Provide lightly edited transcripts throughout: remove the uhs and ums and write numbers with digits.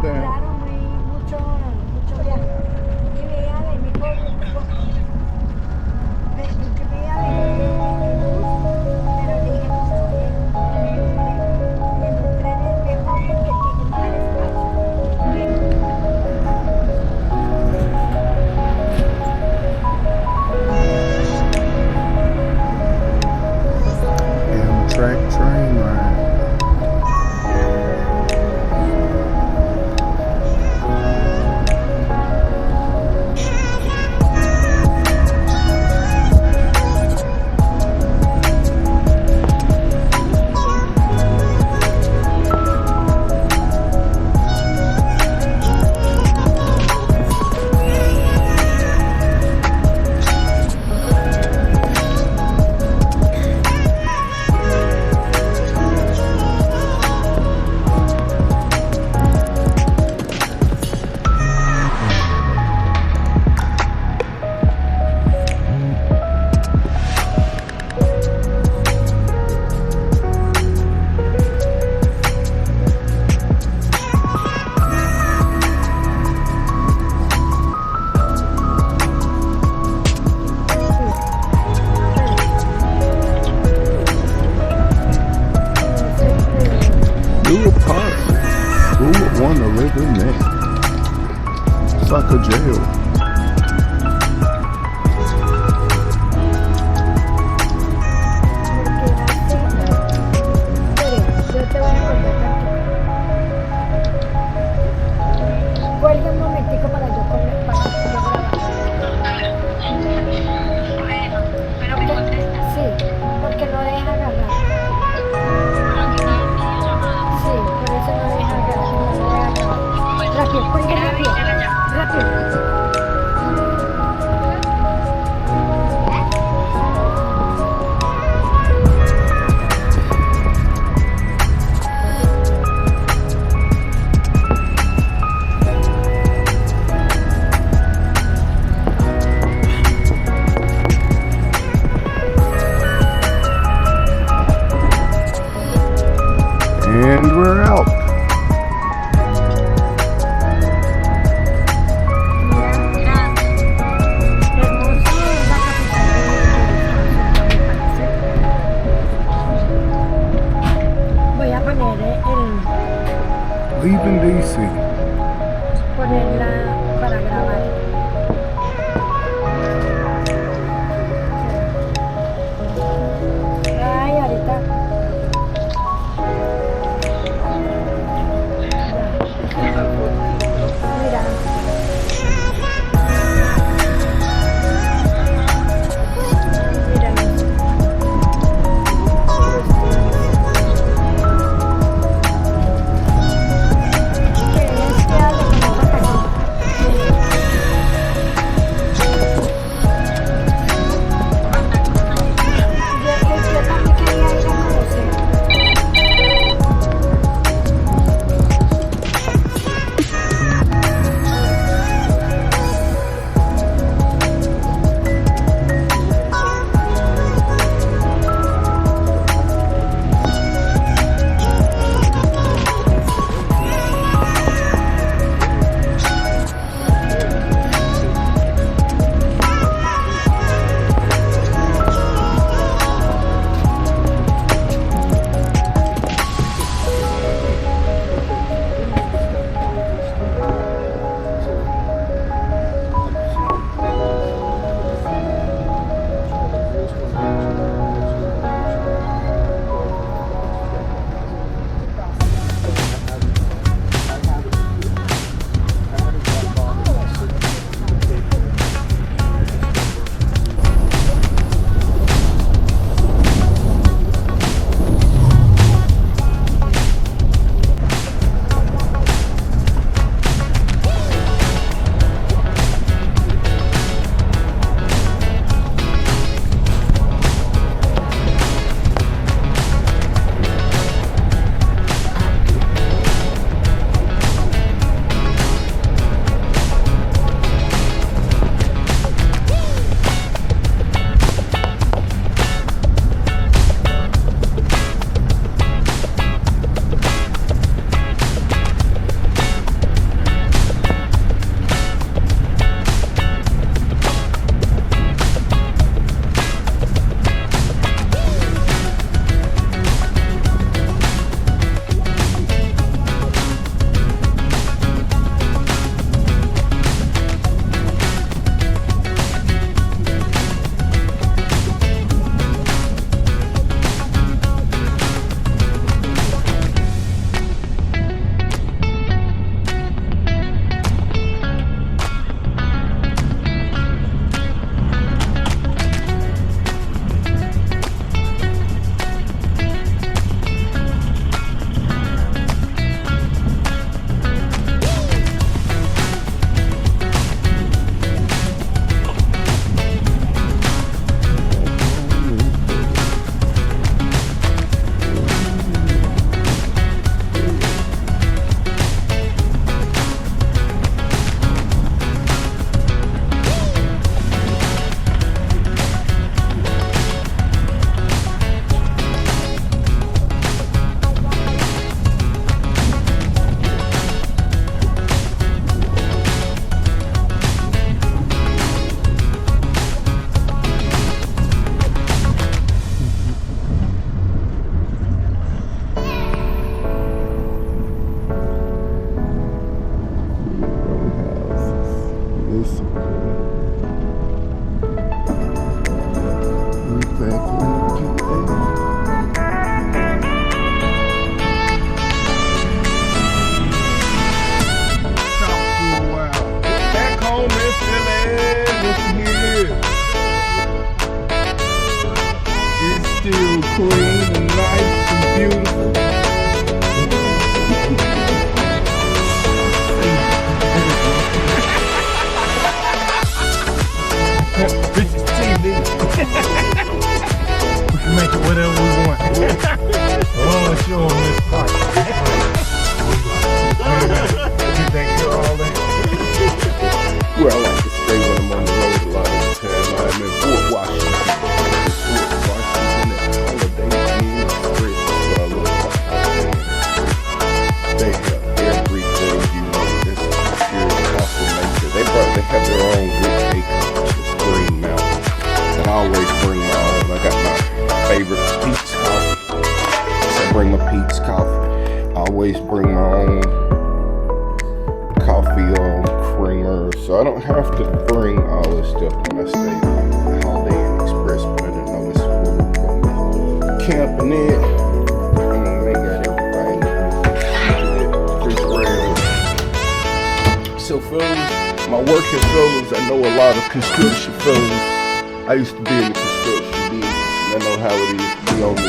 de... Claro, mucho viaje. Y veía venir yo veía venir en bus, pero dije, no me voy en tren. Y en el tren es mejor porque tiene más espacio. Amtrak train ride. Who would want to live in there? It's like a jail. Cuelga un momentico para yo comer, para yo grabar. Pero me contesta. Sí, porque no deja agarrar. Sí, por eso no deja agarrar, no deja grabar. Rápido, cuelga rápido. Rápido. And we're out. Voy a poner Leaving DC. ponerla para grabar. Ay, ahorita. Mira. Mira eso. Que es que habla con otra persona. clean and nice and beautiful. This is TV. We can make it whatever we want. Oh, sure, Miss Park. Get that girl all that. Where I like to stay when I'm on the road a lot of the time. I'm in Fort Washington. Fort Washington at Holiday Inn Express is what I love about Holiday Inn Express. They have everything you need. This is pure coffee maker. They have their own good cake, which is Green Mountain. And I always bring my own. I got my favorite Pete's coffee. So I bring my Pete's coffee. I always bring my own coffee creamer, so I don't have to bring all this stuff when I stay at Holiday Inn Express. But I didn't know this is where we're going to be camping at. They got everything. Refrigerator. So fellas, my working fellas, I know a lot of construction fellas. I used to be in the construction business, and I know how it is to be on the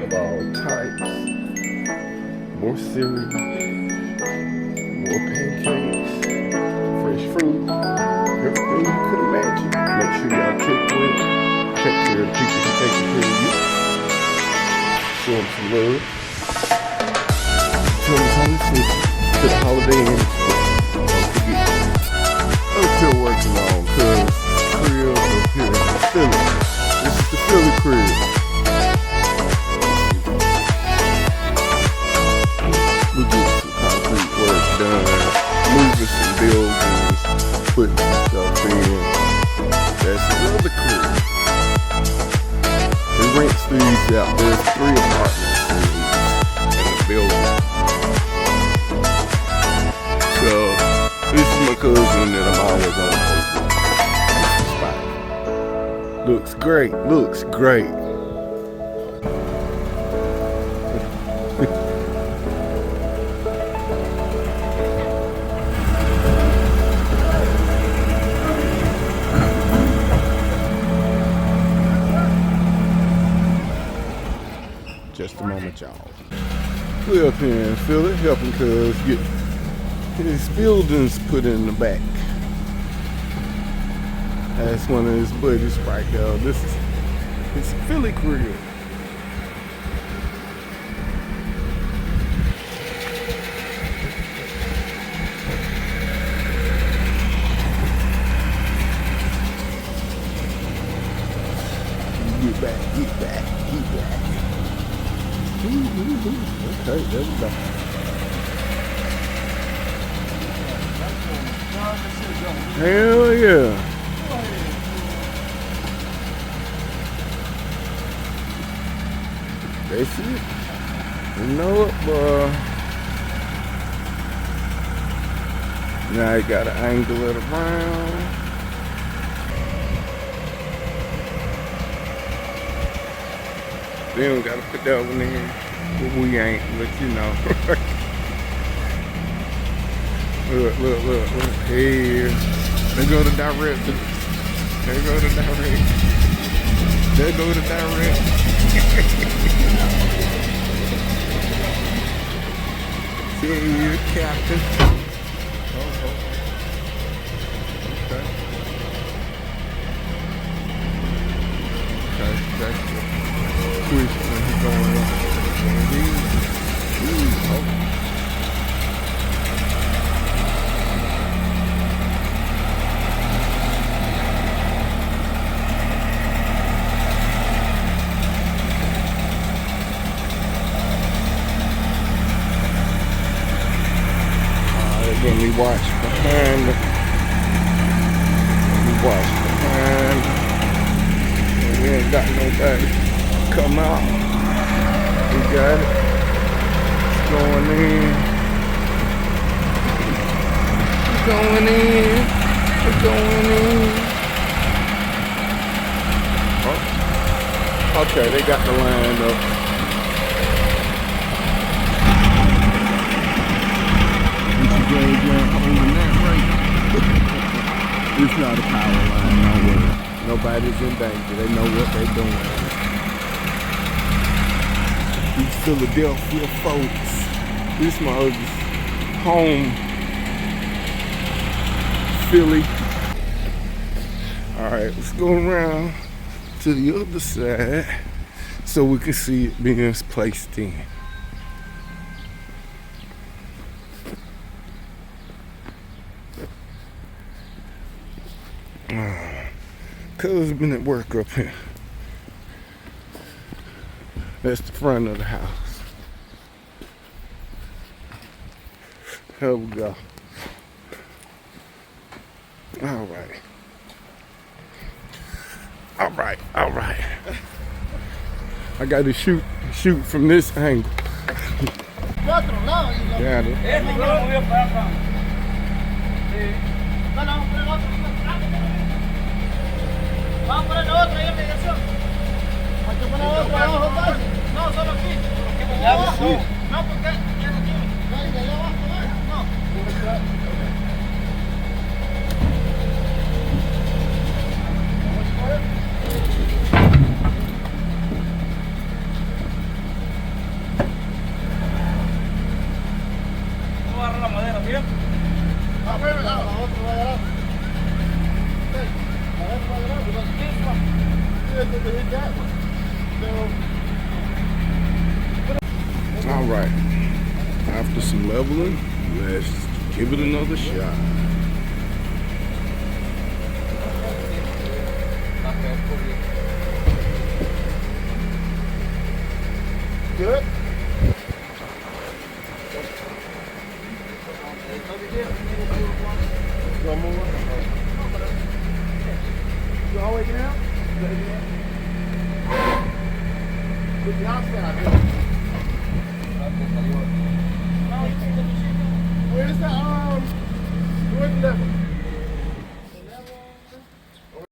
of all types, more cereal, more pancakes, fresh fruit, everything you could imagine. Make sure y'all check with, take care of the people who take care of you. Show them some love. Tell them how to sit to the Holiday Inn Express. Don't forget. I'm still working on cuz crib up here in Philly. This is the Philly crib. We get some concrete work done, moving some buildings, putting some stuff in. That's another crib. He rents these out. There's 3 apartments in the building. So this is my cousin that I'm always on the spot. Looks great. Looks great. Just a moment, y'all. We're up here in Philly helping cuz get his buildings put in the back. That's one of his buddies right there. This is his Philly crib. Get back, get back, get back. Okay, there we go. Hell yeah. That's it. You know it, boy. Now you gotta angle it around. Then we gotta put that one in. But we ain't, but you know. Look. Here. There go the direct. There go the direct. There go the direct. See you, Captain. Oh. Okay. That's good. Quick when he's going up. watch behind. We watch behind. And we ain't got nobody come out. We got it. It's going in. It's going in. It's going in. Oh. Okay, they got the line up. Holding that right. It's not a power line, no worry. Nobody's in danger. They know what they're doing. These Philadelphia folks. This is my other home, Philly. All right, let's go around to the other side so we can see it being placed in. Cuz been at work up here. That's the front of the house. Here we go. All right. All right, all right. I got to shoot from this angle. Got it. Vamos por el otro, ahí en mediación. Hay que poner otro abajo, entonces. No, solo aquí. Abajo. No, porque ya no tiene. No, y de allá abajo, no. No agarra la madera, ¿sí? No, pero la otra va a agarrar. All right, after some leveling, let's give it another shot. Good. You always get out? Put the outside.